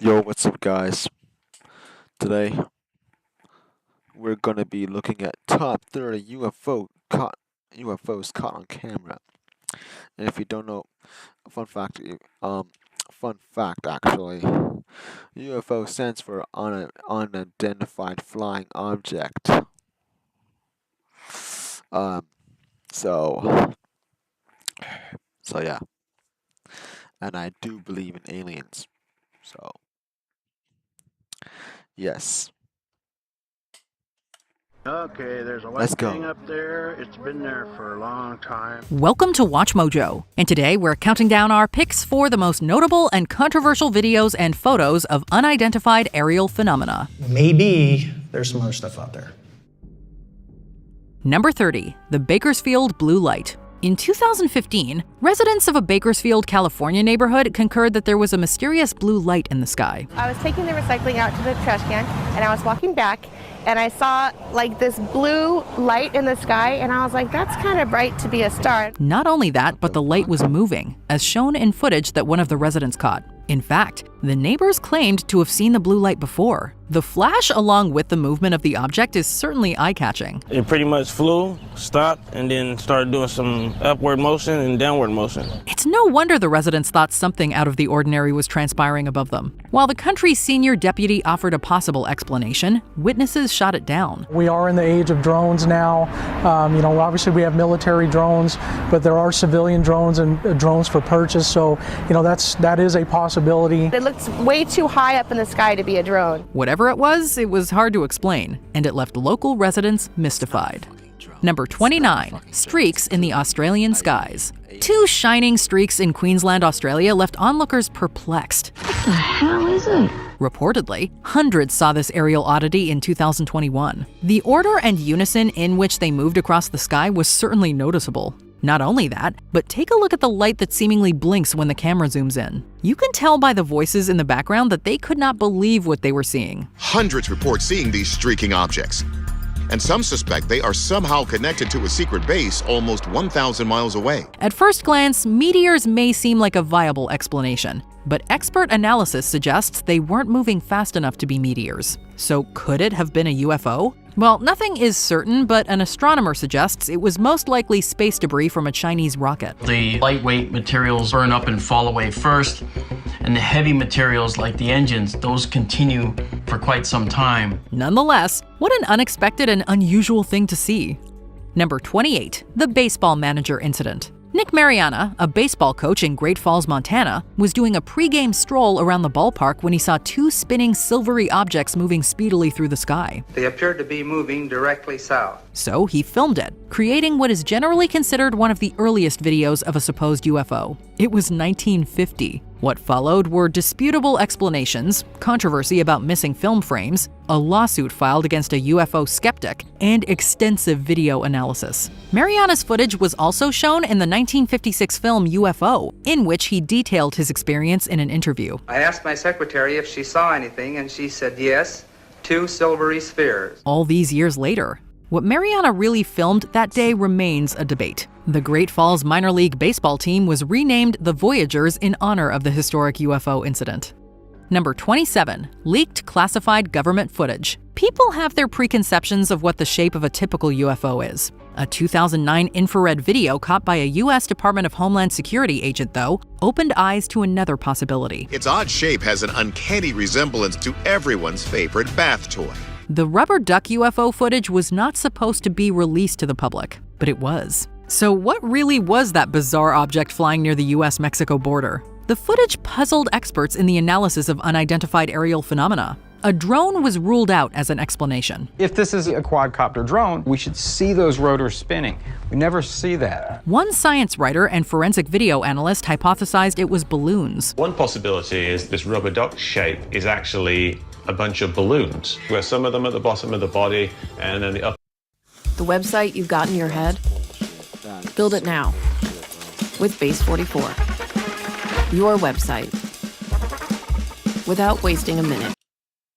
Yo, what's up, guys? Today we're gonna be looking at top 30 UFOs caught on camera. And if you don't know, fun fact, actually, UFO stands for unidentified flying object. Um, so, so yeah, and I do believe in aliens. So, yes. Okay, there's a Let's white go. thing up there. It's been there for a long time. Welcome to Watch Mojo, and today we're counting down our picks for the most notable and controversial videos and photos of unidentified aerial phenomena. Maybe there's some other stuff out there. Number 30, the Bakersfield Blue Light. In 2015, residents of a Bakersfield, California neighborhood concurred that there was a mysterious blue light in the sky. I was taking the recycling out to the trash can, and I was walking back, and I saw like this blue light in the sky, and I was like, that's kind of bright to be a star. Not only that, but the light was moving, as shown in footage that one of the residents caught. In fact, the neighbors claimed to have seen the blue light before. The flash along with the movement of the object is certainly eye-catching. It pretty much flew, stopped, and then started doing some upward motion and downward motion. It's no wonder the residents thought something out of the ordinary was transpiring above them. While the country's senior deputy offered a possible explanation, witnesses shot it down. We are in the age of drones now. Obviously we have military drones, but there are civilian drones and drones for purchase. So, that is a possibility. It looked way too high up in the sky to be a drone. Whatever it was hard to explain, and it left local residents mystified. Number 29, streaks in the Australian skies. Two shining streaks in Queensland, Australia left onlookers perplexed. What the hell is it? Reportedly, hundreds saw this aerial oddity in 2021. The order and unison in which they moved across the sky was certainly noticeable. Not only that, but take a look at the light that seemingly blinks when the camera zooms in. You can tell by the voices in the background that they could not believe what they were seeing. Hundreds report seeing these streaking objects, and some suspect they are somehow connected to a secret base almost 1,000 miles away. At first glance, meteors may seem like a viable explanation, but expert analysis suggests they weren't moving fast enough to be meteors. So could it have been a UFO? Well, nothing is certain, but an astronomer suggests it was most likely space debris from a Chinese rocket. The lightweight materials burn up and fall away first, and the heavy materials like the engines, those continue for quite some time. Nonetheless, what an unexpected and unusual thing to see. Number 28, the baseball manager incident. Nick Mariana, a baseball coach in Great Falls, Montana, was doing a pregame stroll around the ballpark when he saw two spinning silvery objects moving speedily through the sky. They appeared to be moving directly south. So he filmed it, creating what is generally considered one of the earliest videos of a supposed UFO. It was 1950. What followed were disputable explanations, controversy about missing film frames, a lawsuit filed against a UFO skeptic, and extensive video analysis. Mariana's footage was also shown in the 1956 film UFO, in which he detailed his experience in an interview. I asked my secretary if she saw anything, and she said yes, two silvery spheres. All these years later, what Mariana really filmed that day remains a debate. The Great Falls minor league baseball team was renamed the Voyagers in honor of the historic UFO incident. Number 27, leaked classified government footage. People have their preconceptions of what the shape of a typical UFO is. A 2009 infrared video caught by a U.S. Department of Homeland Security agent, though, opened eyes to another possibility. Its odd shape has an uncanny resemblance to everyone's favorite bath toy. The rubber duck UFO footage was not supposed to be released to the public, but it was. So what really was that bizarre object flying near the US-Mexico border? The footage puzzled experts in the analysis of unidentified aerial phenomena. A drone was ruled out as an explanation. If this is a quadcopter drone, we should see those rotors spinning. We never see that. One science writer and forensic video analyst hypothesized it was balloons. One possibility is this rubber duck shape is actually a bunch of balloons, where some of them at the bottom of the body and then the upper. The website you've got in your head? Build it now with Base 44. Your website without wasting a minute.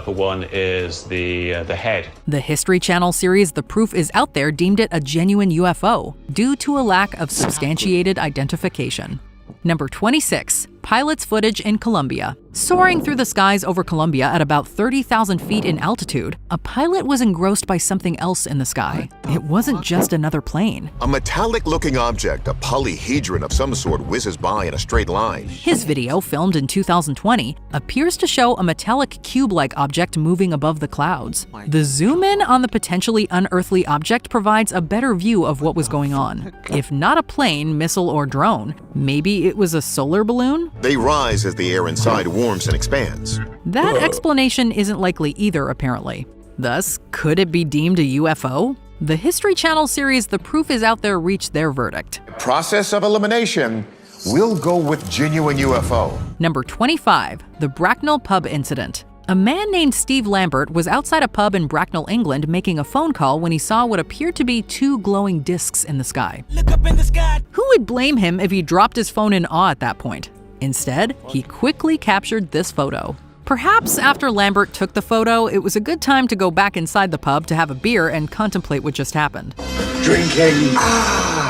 Upper one is the head. The History Channel series The Proof Is Out There deemed it a genuine UFO due to a lack of substantiated identification. Number 26, pilot's footage in Colombia. Soaring through the skies over Colombia at about 30,000 feet in altitude, a pilot was engrossed by something else in the sky. It wasn't just another plane. A metallic-looking object, a polyhedron of some sort, whizzes by in a straight line. His video, filmed in 2020, appears to show a metallic cube-like object moving above the clouds. The zoom in on the potentially unearthly object provides a better view of what was going on. If not a plane, missile, or drone, maybe it was a solar balloon? They rise as the air inside warms and expands. That explanation isn't likely either, apparently. Thus, could it be deemed a UFO? The History Channel series The Proof Is Out There reached their verdict. Process of elimination, we'll go with genuine UFO. Number 25, the Bracknell Pub Incident. A man named Steve Lambert was outside a pub in Bracknell, England, making a phone call when he saw what appeared to be two glowing discs in the sky. Look up in the sky! Who would blame him if he dropped his phone in awe at that point? Instead, he quickly captured this photo. Perhaps after Lambert took the photo, it was a good time to go back inside the pub to have a beer and contemplate what just happened. Drinking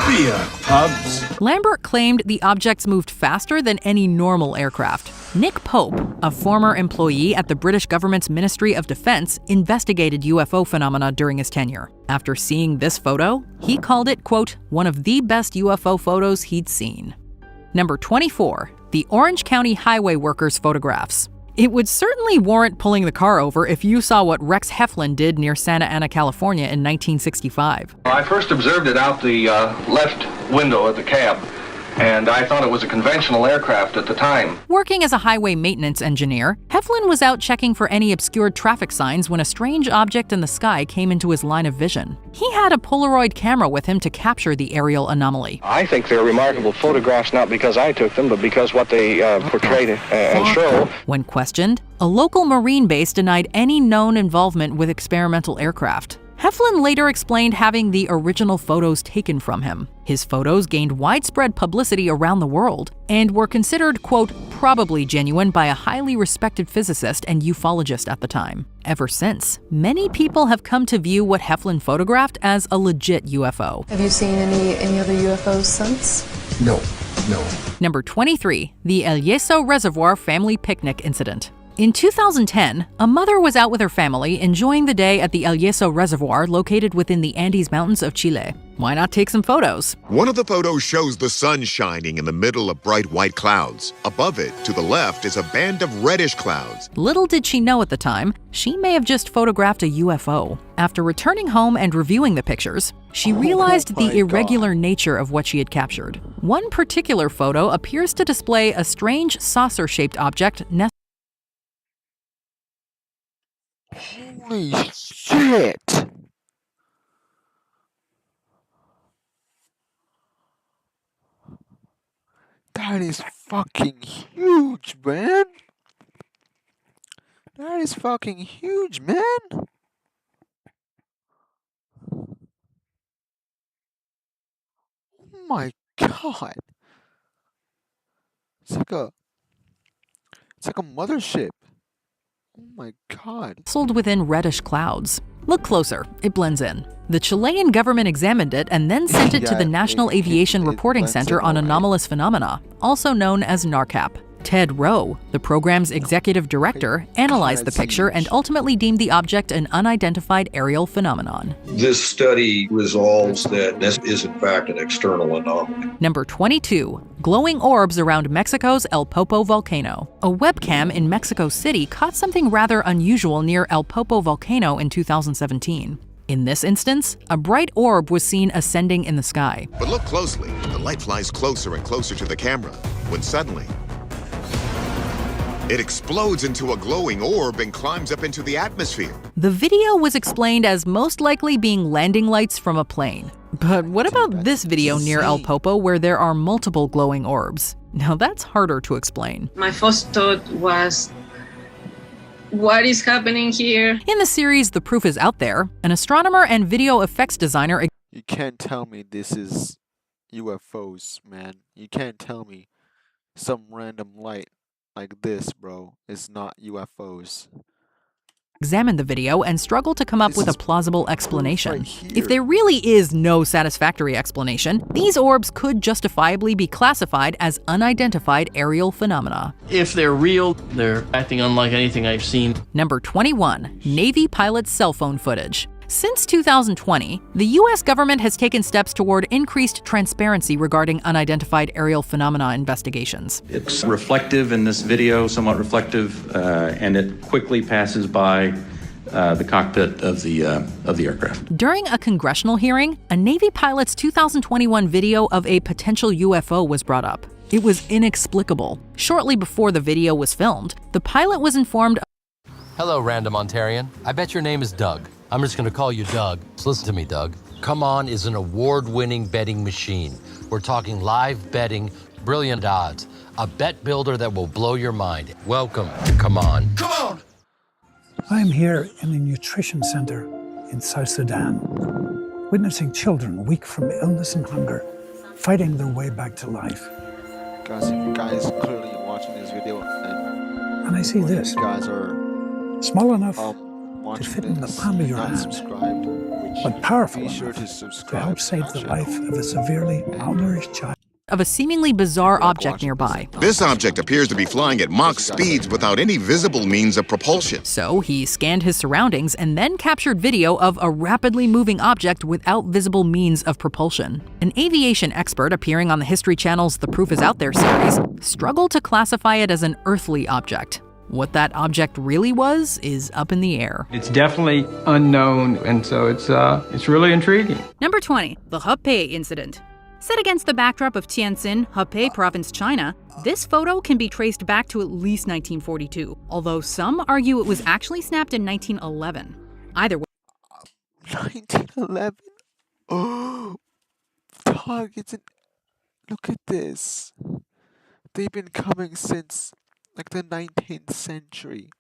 beer pubs. Lambert claimed the objects moved faster than any normal aircraft. Nick Pope, a former employee at the British government's Ministry of Defense, investigated UFO phenomena during his tenure. After seeing this photo, he called it, quote, one of the best UFO photos he'd seen. Number 24, the Orange County highway workers' photographs. It would certainly warrant pulling the car over if you saw what Rex Heflin did near Santa Ana, California in 1965. I first observed it out the left window of the cab, and I thought it was a conventional aircraft at the time. Working as a highway maintenance engineer, Heflin was out checking for any obscured traffic signs when a strange object in the sky came into his line of vision. He had a Polaroid camera with him to capture the aerial anomaly. I think they're remarkable photographs not because I took them, but because what they portray and show. When questioned, a local Marine base denied any known involvement with experimental aircraft. Heflin later explained having the original photos taken from him. His photos gained widespread publicity around the world and were considered, quote, probably genuine by a highly respected physicist and ufologist at the time. Ever since, many people have come to view what Heflin photographed as a legit UFO. Have you seen any other UFOs since? No. Number 23, the El Yeso Reservoir family picnic incident. In 2010, a mother was out with her family enjoying the day at the El Yeso Reservoir located within the Andes Mountains of Chile. Why not take some photos? One of the photos shows the sun shining in the middle of bright white clouds. Above it, to the left, is a band of reddish clouds. Little did she know at the time, she may have just photographed a UFO. After returning home and reviewing the pictures, she realized the irregular nature of what she had captured. One particular photo appears to display a strange saucer-shaped object Holy shit! That is fucking huge, man! That is fucking huge, man! Oh my god! It's like a mothership. Oh my god. nestled within reddish clouds. Look closer, it blends in. The Chilean government examined it and then sent it to the National Aviation Reporting Center on Anomalous Phenomena, also known as NARCAP. Ted Rowe, the program's executive director, analyzed the picture and ultimately deemed the object an unidentified aerial phenomenon. This study resolves that this is in fact an external anomaly. Number 22, glowing orbs around Mexico's El Popo volcano. A webcam in Mexico City caught something rather unusual near El Popo volcano in 2017. In this instance, a bright orb was seen ascending in the sky. But look closely. The light flies closer and closer to the camera, when suddenly it explodes into a glowing orb and climbs up into the atmosphere. The video was explained as most likely being landing lights from a plane. But what about this video near El Popo where there are multiple glowing orbs? Now that's harder to explain. My first thought was, what is happening here? In the series The Proof Is Out There, an astronomer and video effects designer... You can't tell me this is UFOs, man. You can't tell me some random light like this, bro, is not UFOs. examine the video and struggle to come up with a plausible explanation. If there really is no satisfactory explanation, these orbs could justifiably be classified as unidentified aerial phenomena. If they're real, they're acting unlike anything I've seen. Number 21. Navy pilot's cell phone footage. Since 2020, the U.S. government has taken steps toward increased transparency regarding unidentified aerial phenomena investigations. It's reflective in this video, somewhat reflective, and it quickly passes by the cockpit of the aircraft. During a congressional hearing, a Navy pilot's 2021 video of a potential UFO was brought up. It was inexplicable. Shortly before the video was filmed, the pilot was informed. Hello, random Ontarian. I bet your name is Doug. I'm just going to call you Doug. So listen to me, Doug. Come On is an award-winning betting machine. We're talking live betting, brilliant odds, a bet builder that will blow your mind. Welcome to Come On. Come on! I'm here in a nutrition center in South Sudan, witnessing children weak from illness and hunger, fighting their way back to life. Guys, if you guys clearly watching this video And I see this, guys are small enough to fit in the palm of your hand, but powerful enough to help save the life of a severely malnourished child. Of a seemingly bizarre object nearby. This object appears to be flying at Mach speeds without any visible means of propulsion. So he scanned his surroundings and then captured video of a rapidly moving object without visible means of propulsion. An aviation expert appearing on the History Channel's The Proof Is Out There series struggled to classify it as an earthly object. What that object really was is up in the air. It's definitely unknown, and so it's really intriguing. Number 20, the Hepei incident. Set against the backdrop of Tianjin, Hebei Province, China, this photo can be traced back to at least 1942, although some argue it was actually snapped in 1911. Either way. 1911? Oh, dog, look at this. They've been coming since like the 19th century.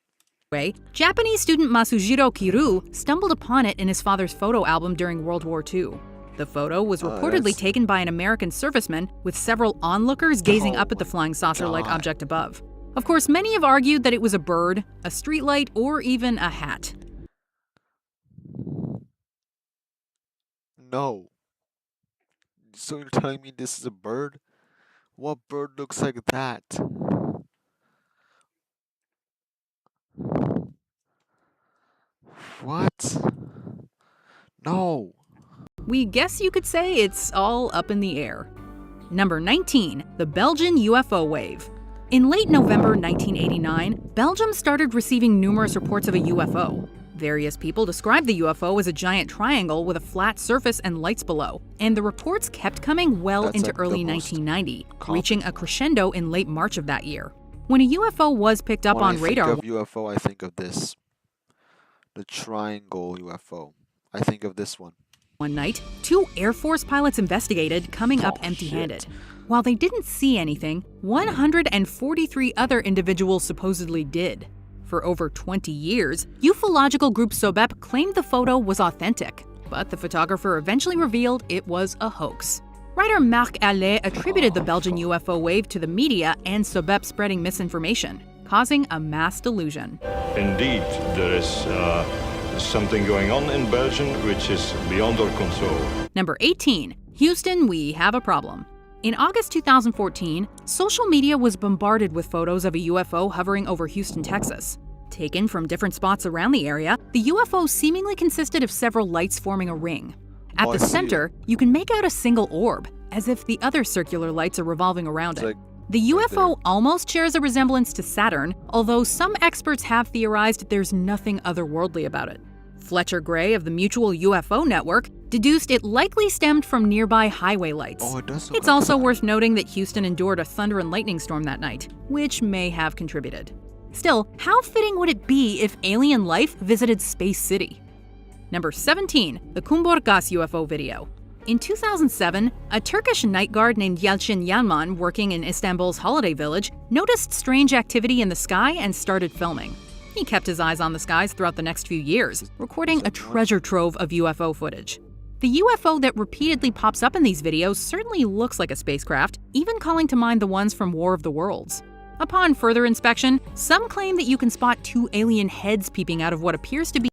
Japanese student Masujiro Kiru stumbled upon it in his father's photo album during World War II. The photo was reportedly taken by an American serviceman with several onlookers gazing up at the flying saucer-like object above. Of course, many have argued that it was a bird, a streetlight, or even a hat. No. So you're telling me this is a bird? What bird looks like that? What? No. We guess you could say it's all up in the air. Number 19, the Belgian UFO wave. In late November 1989, Belgium started receiving numerous reports of a UFO. Various people described the UFO as a giant triangle with a flat surface and lights below, and the reports kept coming well into early 1990, reaching a crescendo in late March of that year. When a UFO was picked up on radar... When I think of UFO, I think of this. The triangle UFO. I think of this one. One night, 2 Air Force pilots investigated, coming up empty-handed. While they didn't see anything, 143 other individuals supposedly did. For over 20 years, ufological group SOBEP claimed the photo was authentic, but the photographer eventually revealed it was a hoax. Writer Marc Allais attributed the Belgian UFO wave to the media and SOBEP spreading misinformation, causing a mass delusion. Indeed, there is something going on in Belgium which is beyond our control. Number 18, Houston, we have a problem. In August 2014, social media was bombarded with photos of a UFO hovering over Houston, Texas. Taken from different spots around the area, the UFO seemingly consisted of several lights forming a ring. At the center, you can make out a single orb, as if the other circular lights are revolving around it. The UFO almost shares a resemblance to Saturn, although some experts have theorized there's nothing otherworldly about it. Fletcher Gray of the Mutual UFO Network deduced it likely stemmed from nearby highway lights. It's also worth noting that Houston endured a thunder and lightning storm that night, which may have contributed. Still, how fitting would it be if alien life visited Space City? Number 17, the Kumburgaz UFO video. In 2007, a Turkish night guard named Yalçın Yalman, working in Istanbul's holiday village, noticed strange activity in the sky and started filming. He kept his eyes on the skies throughout the next few years, recording a treasure trove of UFO footage. The UFO that repeatedly pops up in these videos certainly looks like a spacecraft, even calling to mind the ones from War of the Worlds. Upon further inspection, some claim that you can spot two alien heads peeping out of what appears to be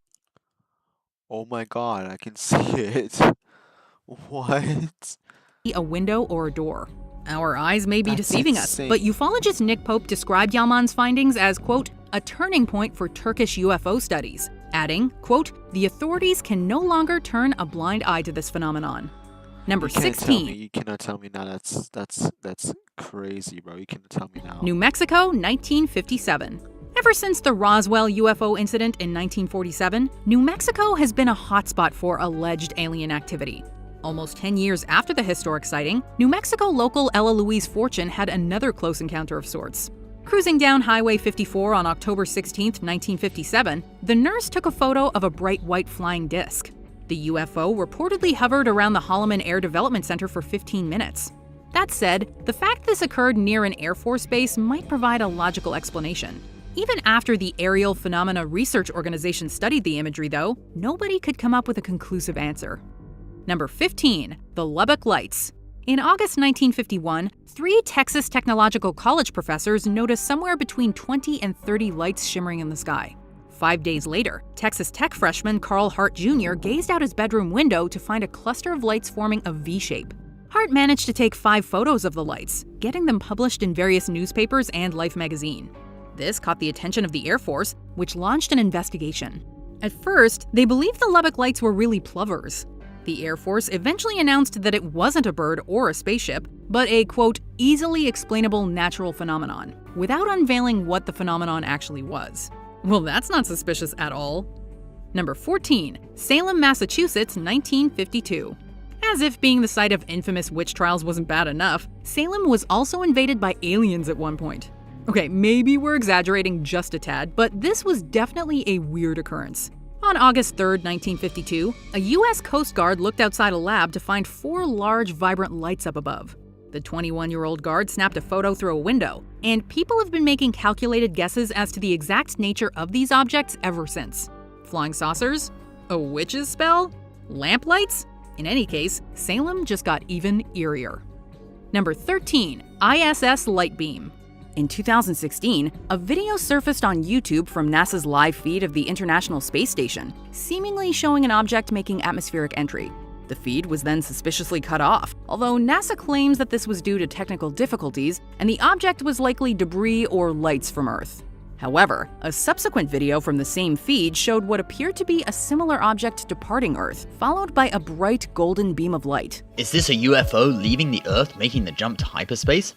Oh my god, I can see it. What? a window or a door. Our eyes may be That's deceiving insane. us, but ufologist Nick Pope described Yalman's findings as, quote, a turning point for Turkish UFO studies, adding, quote, the authorities can no longer turn a blind eye to this phenomenon. Number You can't 16. tell me. You cannot tell me now. That's crazy, bro. You cannot tell me now. New Mexico, 1957. Ever since the Roswell UFO incident in 1947, New Mexico has been a hotspot for alleged alien activity. Almost 10 years after the historic sighting, New Mexico local Ella Louise Fortune had another close encounter of sorts. Cruising down Highway 54 on October 16, 1957, the nurse took a photo of a bright white flying disc. The UFO reportedly hovered around the Holloman Air Development Center for 15 minutes. That said, the fact this occurred near an Air Force base might provide a logical explanation. Even after the Aerial Phenomena Research Organization studied the imagery, though, nobody could come up with a conclusive answer. Number 15. The Lubbock Lights. In August 1951, 3 Texas Technological College professors noticed somewhere between 20 and 30 lights shimmering in the sky. 5 days later, Texas Tech freshman Carl Hart Jr. gazed out his bedroom window to find a cluster of lights forming a V shape. Hart managed to take 5 photos of the lights, getting them published in various newspapers and Life magazine. This caught the attention of the Air Force, which launched an investigation. At first, they believed the Lubbock Lights were really plovers. The Air Force eventually announced that it wasn't a bird or a spaceship, but a, quote, easily explainable natural phenomenon, without unveiling what the phenomenon actually was. Well, that's not suspicious at all. Number 14. Salem, Massachusetts, 1952. As if being the site of infamous witch trials wasn't bad enough, Salem was also invaded by aliens at one point. Okay, maybe we're exaggerating just a tad, but this was definitely a weird occurrence. On August 3, 1952, a U.S. Coast Guard looked outside a lab to find 4 large, vibrant lights up above. The 21-year-old guard snapped a photo through a window, and people have been making calculated guesses as to the exact nature of these objects ever since. Flying saucers? A witch's spell? Lamplights? In any case, Salem just got even eerier. Number 13. ISS Light Beam. In 2016, a video surfaced on YouTube from NASA's live feed of the International Space Station, seemingly showing an object making atmospheric entry. The feed was then suspiciously cut off, although NASA claims that this was due to technical difficulties and the object was likely debris or lights from Earth. However, a subsequent video from the same feed showed what appeared to be a similar object departing Earth, followed by a bright golden beam of light. Is this a UFO leaving the Earth, making the jump to hyperspace?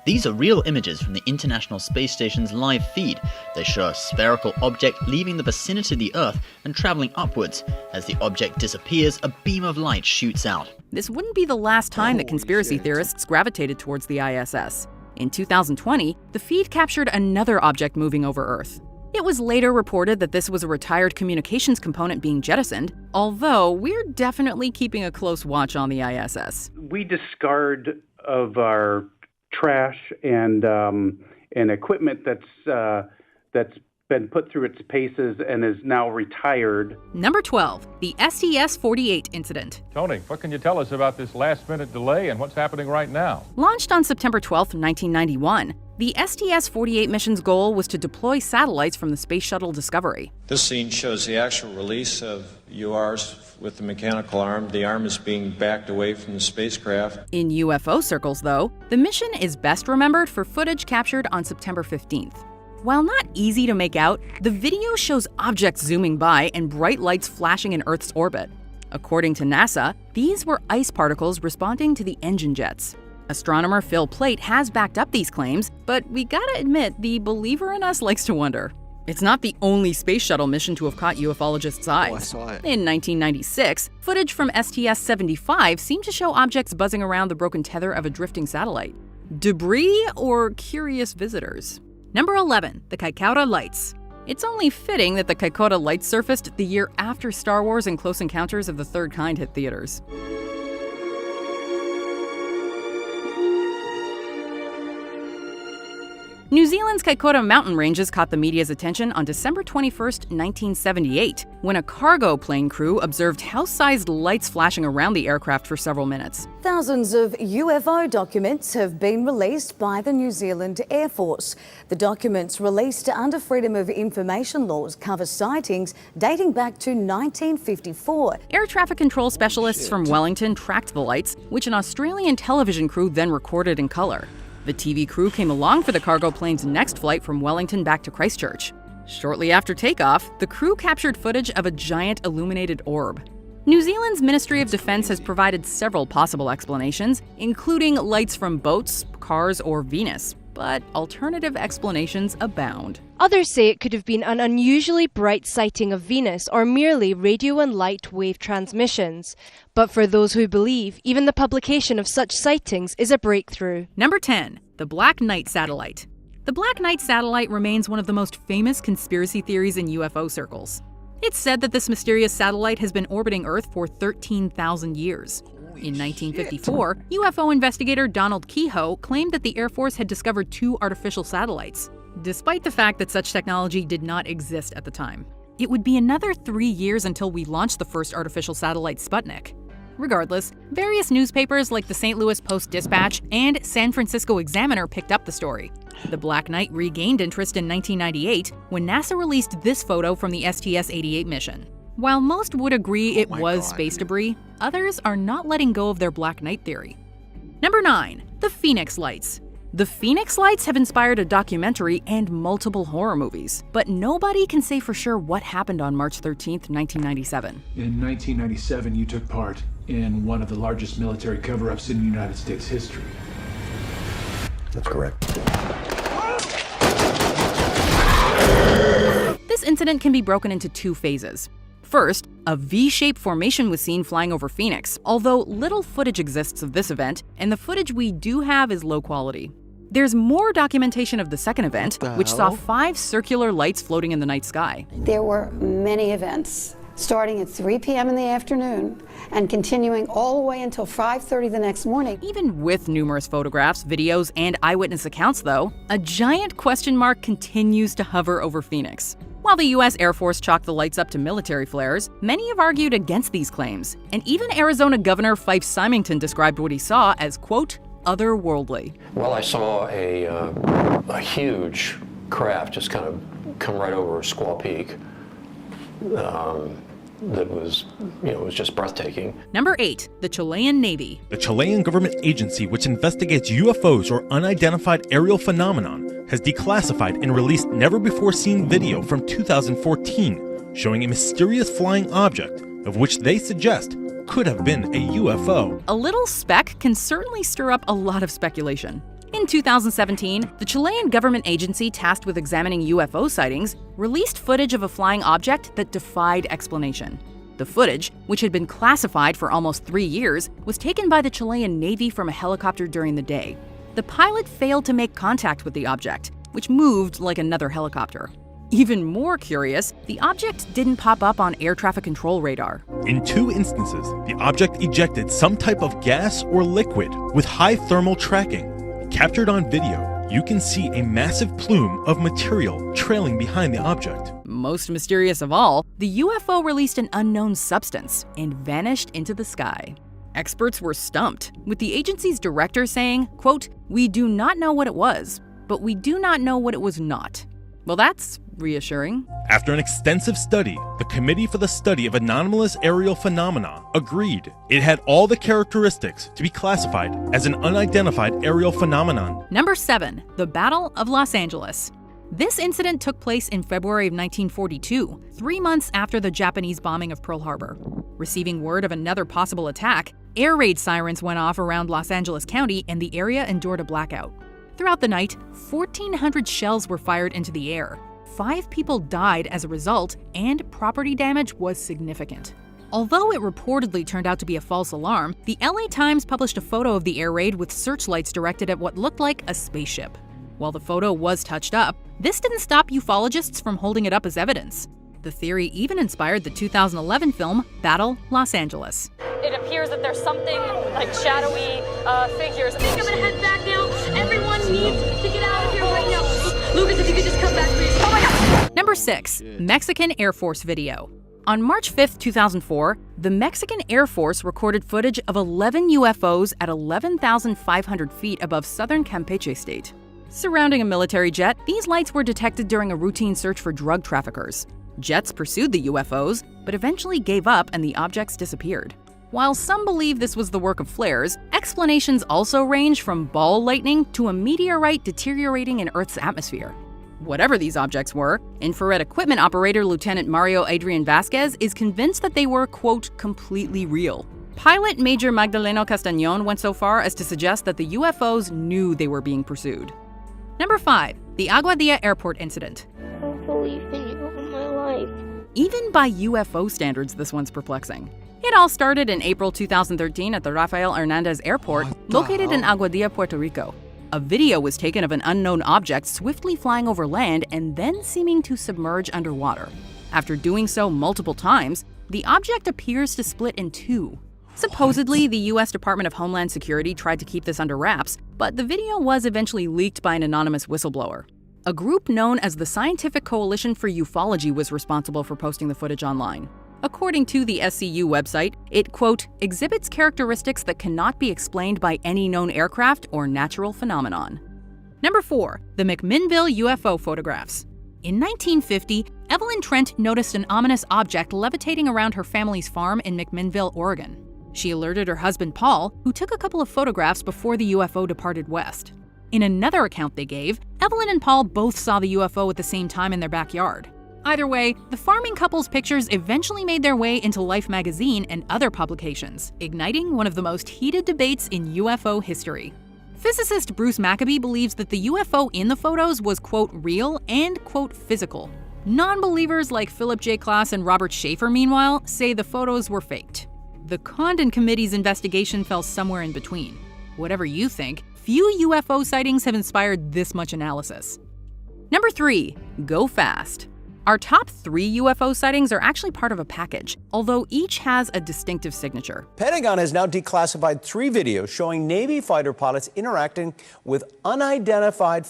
These are real images from the International Space Station's live feed. They show a spherical object leaving the vicinity of the Earth and traveling upwards. As the object disappears, a beam of light shoots out. This wouldn't be the last time that conspiracy theorists gravitated towards the ISS. In 2020, the feed captured another object moving over Earth. It was later reported that this was a retired communications component being jettisoned, although we're definitely keeping a close watch on the ISS. We discard of our trash and equipment that's been put through its paces and is now retired. Number 12, the STS-48 incident. Tony, what can you tell us about this last-minute delay and what's happening right now? Launched on September 12, 1991, the STS-48 mission's goal was to deploy satellites from the Space Shuttle Discovery. This scene shows the actual release of URs with the mechanical arm. The arm is being backed away from the spacecraft. In UFO circles, though, the mission is best remembered for footage captured on September 15th. While not easy to make out, the video shows objects zooming by and bright lights flashing in Earth's orbit. According to NASA, these were ice particles responding to the engine jets. Astronomer Phil Plait has backed up these claims, but we gotta admit, the believer in us likes to wonder. It's not the only space shuttle mission to have caught ufologists' eyes. Oh, I saw it. In 1996, footage from STS-75 seemed to show objects buzzing around the broken tether of a drifting satellite. Debris or curious visitors? Number 11, the Kaikauta Lights. It's only fitting that the Kaikauta Lights surfaced the year after Star Wars and Close Encounters of the Third Kind hit theaters. New Zealand's Kaikoura mountain ranges caught the media's attention on December 21, 1978, when a cargo plane crew observed house-sized lights flashing around the aircraft for several minutes. Thousands of UFO documents have been released by the New Zealand Air Force. The documents released under Freedom of Information laws cover sightings dating back to 1954. Air traffic control specialists from Wellington tracked the lights, which an Australian television crew then recorded in color. The TV crew came along for the cargo plane's next flight from Wellington back to Christchurch. Shortly after takeoff, the crew captured footage of a giant illuminated orb. New Zealand's Ministry of Defence has provided several possible explanations, including lights from boats, cars, or Venus. But alternative explanations abound. Others say it could have been an unusually bright sighting of Venus or merely radio and light wave transmissions. But for those who believe, even the publication of such sightings is a breakthrough. Number 10. The Black Knight Satellite. The Black Knight Satellite remains one of the most famous conspiracy theories in UFO circles. It's said that this mysterious satellite has been orbiting Earth for 13,000 years. In 1954, UFO investigator Donald Keyhoe claimed that the Air Force had discovered 2 artificial satellites, despite the fact that such technology did not exist at the time. It would be another 3 years until we launched the first artificial satellite, Sputnik. Regardless, various newspapers like the St. Louis Post-Dispatch and San Francisco Examiner picked up the story. The Black Knight regained interest in 1998 when NASA released this photo from the STS-88 mission. While most would agree it was space debris, others are not letting go of their Black Knight theory. Number 9. The Phoenix Lights. The Phoenix Lights have inspired a documentary and multiple horror movies, but nobody can say for sure what happened on March 13, 1997. In 1997, you took part in one of the largest military cover-ups in United States history. That's correct. This incident can be broken into 2 phases. First, a V-shaped formation was seen flying over Phoenix, although little footage exists of this event, and the footage we do have is low quality. There's more documentation of the second event, which saw 5 circular lights floating in the night sky. There were many events, starting at 3 p.m. in the afternoon and continuing all the way until 5:30 the next morning. Even with numerous photographs, videos, and eyewitness accounts, though, a giant question mark continues to hover over Phoenix. While the U.S. Air Force chalked the lights up to military flares, many have argued against these claims, and even Arizona Governor Fife Symington described what he saw as, quote, otherworldly. Well, I saw a huge craft just kind of come right over Squaw Peak. That was, it was just breathtaking. Number 8, the Chilean Navy. The Chilean government agency which investigates UFOs or unidentified aerial phenomenon has declassified and released never-before-seen video from 2014 showing a mysterious flying object of which they suggest could have been a UFO. A little speck can certainly stir up a lot of speculation. In 2017, the Chilean government agency tasked with examining UFO sightings released footage of a flying object that defied explanation. The footage, which had been classified for almost 3 years, was taken by the Chilean Navy from a helicopter during the day. The pilot failed to make contact with the object, which moved like another helicopter. Even more curious, the object didn't pop up on air traffic control radar. In 2 instances, the object ejected some type of gas or liquid with high thermal tracking. Captured on video, you can see a massive plume of material trailing behind the object. Most mysterious of all, the UFO released an unknown substance and vanished into the sky. Experts were stumped, with the agency's director saying, quote, "We do not know what it was, but we do not know what it was not." Well, that's reassuring. After an extensive study, the Committee for the Study of Anomalous Aerial Phenomena agreed it had all the characteristics to be classified as an unidentified aerial phenomenon. Number 7, the Battle of Los Angeles. This incident took place in February of 1942, 3 months after the Japanese bombing of Pearl Harbor. Receiving word of another possible attack, air raid sirens went off around Los Angeles County and the area endured a blackout. Throughout the night, 1,400 shells were fired into the air. 5 people died as a result, and property damage was significant. Although it reportedly turned out to be a false alarm, the LA Times published a photo of the air raid with searchlights directed at what looked like a spaceship. While the photo was touched up, this didn't stop ufologists from holding it up as evidence. The theory even inspired the 2011 film Battle Los Angeles. It appears that there's something like shadowy figures. I think I'm gonna head back now. Everyone needs to get out of here right now. Lucas, if you could just come back, please. Oh my God! Number 6. Mexican Air Force video. On March 5, 2004, the Mexican Air Force recorded footage of 11 UFOs at 11,500 feet above southern Campeche state. Surrounding a military jet, these lights were detected during a routine search for drug traffickers. Jets pursued the UFOs, but eventually gave up and the objects disappeared. While some believe this was the work of flares, explanations also range from ball lightning to a meteorite deteriorating in Earth's atmosphere. Whatever these objects were, infrared equipment operator Lieutenant Mario Adrian Vasquez is convinced that they were, quote, completely real. Pilot Major Magdaleno Castañón went so far as to suggest that the UFOs knew they were being pursued. Number 5. The Aguadilla Airport incident. I don't believe in you in my life. Even by UFO standards, this one's perplexing. It all started in April 2013 at the Rafael Hernandez Airport, located in Aguadilla, Puerto Rico. A video was taken of an unknown object swiftly flying over land and then seeming to submerge underwater. After doing so multiple times, the object appears to split in two. Supposedly, the U.S. Department of Homeland Security tried to keep this under wraps, but the video was eventually leaked by an anonymous whistleblower. A group known as the Scientific Coalition for Ufology was responsible for posting the footage online. According to the SCU website, it, quote, exhibits characteristics that cannot be explained by any known aircraft or natural phenomenon. Number 4. The McMinnville UFO photographs. In 1950, Evelyn Trent noticed an ominous object levitating around her family's farm in McMinnville, Oregon. She alerted her husband Paul, who took a couple of photographs before the UFO departed west. In another account they gave, Evelyn and Paul both saw the UFO at the same time in their backyard. Either way, the farming couple's pictures eventually made their way into Life magazine and other publications, igniting one of the most heated debates in UFO history. Physicist Bruce Maccabee believes that the UFO in the photos was, quote, real and, quote, physical. Non-believers like Philip J. Klass and Robert Schaefer, meanwhile, say the photos were faked. The Condon Committee's investigation fell somewhere in between. Whatever you think, few UFO sightings have inspired this much analysis. Number 3. Go fast. Our top 3 UFO sightings are actually part of a package, although each has a distinctive signature. Pentagon has now declassified 3 videos showing Navy fighter pilots interacting with unidentified.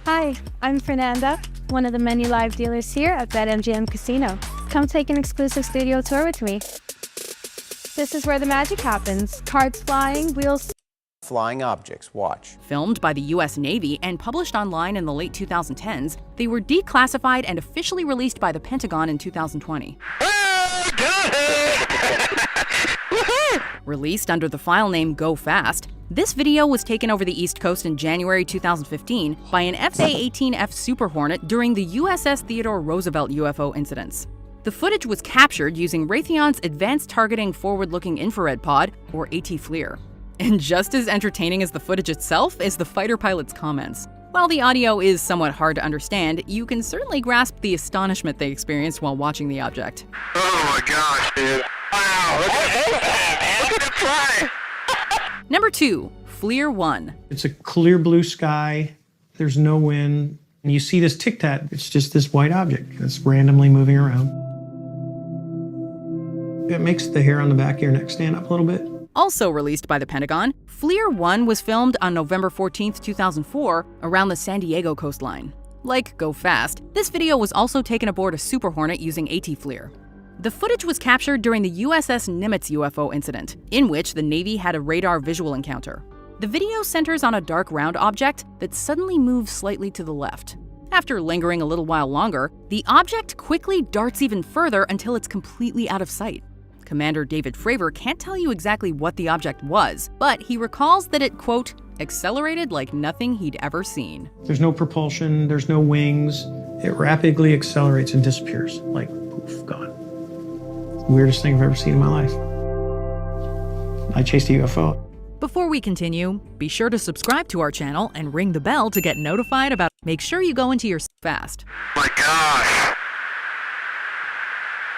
Hi, I'm Fernanda, one of the many live dealers here at BetMGM Casino. Come take an exclusive studio tour with me. This is where the magic happens. Cards flying, wheels Flying objects. Watch. Filmed by the U.S. Navy and published online in the late 2010s, they were declassified and officially released by the Pentagon in 2020. Released under the file name Go Fast, this video was taken over the East Coast in January 2015 by an FA-18F Super Hornet during the USS Theodore Roosevelt UFO incidents. The footage was captured using Raytheon's Advanced Targeting Forward-Looking Infrared Pod, or AT-FLIR. And just as entertaining as the footage itself is the fighter pilot's comments. While the audio is somewhat hard to understand, you can certainly grasp the astonishment they experienced while watching the object. Oh my gosh, dude. Wow, look at it fly! Number 2. FLIR 1. It's a clear blue sky, there's no wind, and you see this tic-tac, it's just this white object that's randomly moving around. It makes the hair on the back of your neck stand up a little bit. Also released by the Pentagon, FLIR 1 was filmed on November 14, 2004, around the San Diego coastline. Like Go Fast, this video was also taken aboard a Super Hornet using AT-FLIR. The footage was captured during the USS Nimitz UFO incident, in which the Navy had a radar visual encounter. The video centers on a dark round object that suddenly moves slightly to the left. After lingering a little while longer, the object quickly darts even further until it's completely out of sight. Commander David Fravor can't tell you exactly what the object was, but he recalls that it, quote, accelerated like nothing he'd ever seen. There's no propulsion, there's no wings. It rapidly accelerates and disappears, like poof, gone. Weirdest thing I've ever seen in my life. I chased a UFO. Before we continue, be sure to subscribe to our channel and ring the bell to get notified about. Make sure you go into your fast. My gosh.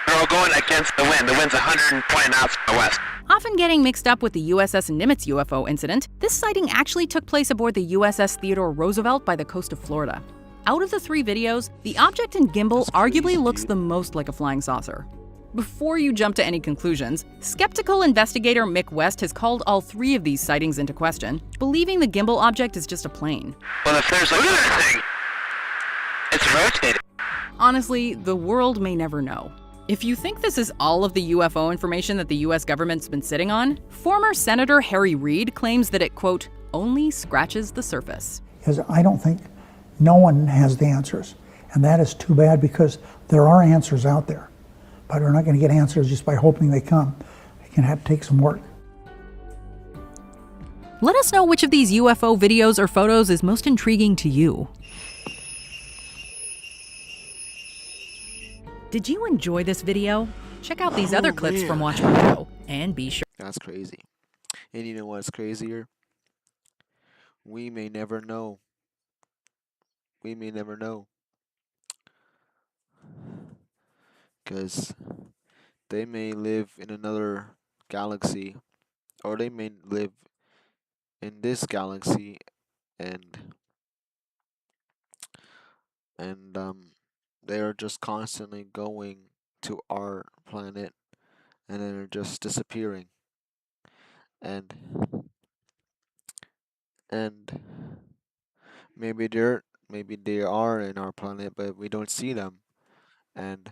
They're all going against the wind. The wind's 120 knots from the west. Often getting mixed up with the USS Nimitz UFO incident, this sighting actually took place aboard the USS Theodore Roosevelt by the coast of Florida. Out of the 3 videos, the object in gimbal arguably looks the most like a flying saucer. Before you jump to any conclusions, skeptical investigator Mick West has called all 3 of these sightings into question, believing the gimbal object is just a plane. Well, if there's look at that thing. It's rotating. Honestly, the world may never know. If you think this is all of the UFO information that the US government's been sitting on, former Senator Harry Reid claims that it, quote, only scratches the surface. Because I don't think no one has the answers. And that is too bad because there are answers out there. But we're not going to get answers just by hoping they come. It can have to take some work. Let us know which of these UFO videos or photos is most intriguing to you. Did you enjoy this video? Check out these other clips from Watch Below, and be sure. That's crazy. And you know what's crazier? We may never know. We may never know. Because they may live in another galaxy, or they may live in this galaxy, and they are just constantly going to our planet, and then they're just disappearing. And maybe they are in our planet, but we don't see them. And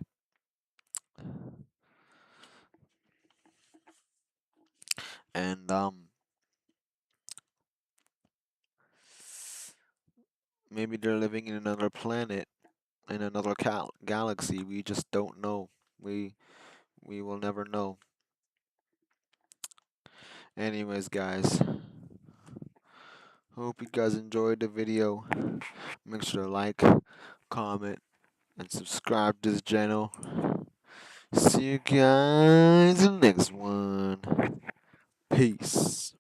and maybe they're living in another planet, in another galaxy. We just don't know. We will never know. Anyways, guys, hope you guys enjoyed the video. Make sure to like, comment, and subscribe to this channel. See you guys in the next one. Peace.